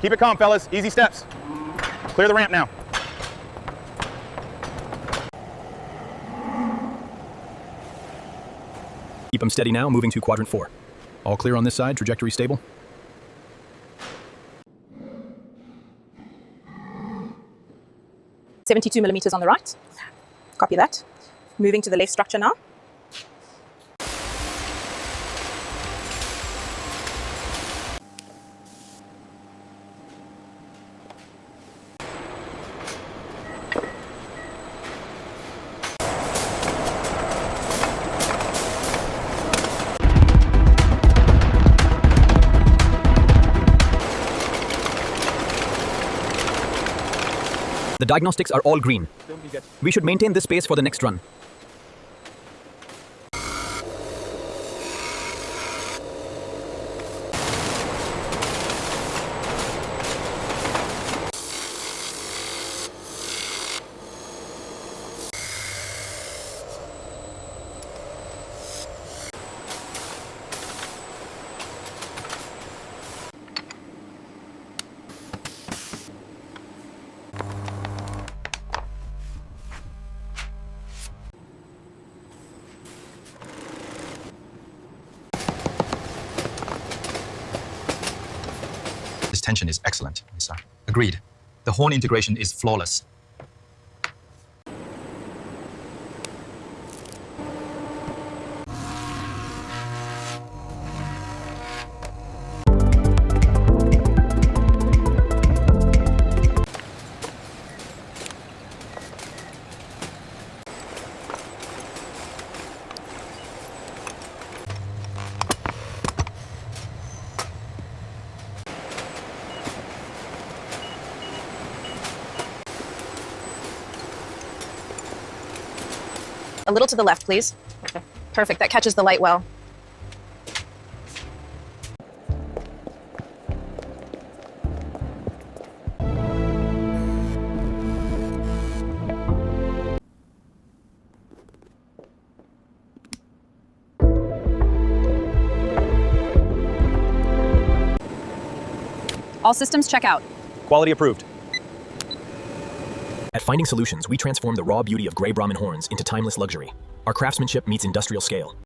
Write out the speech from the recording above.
Keep it calm, fellas. Easy steps. Clear the ramp now. Keep them steady now, moving to quadrant 4. All clear on this side, trajectory stable. .72mm on the right. Copy that. Moving to the left structure now. The diagnostics are all green. We should maintain this pace for the next run. This tension is excellent, Lisa. Agreed. The horn integration is flawless. A little to the left, please. Okay. Perfect. That catches the light well. All systems check out. Quality approved. At Finding Solutions, we transform the raw beauty of gray Brahman horns into timeless luxury. Our craftsmanship meets industrial scale.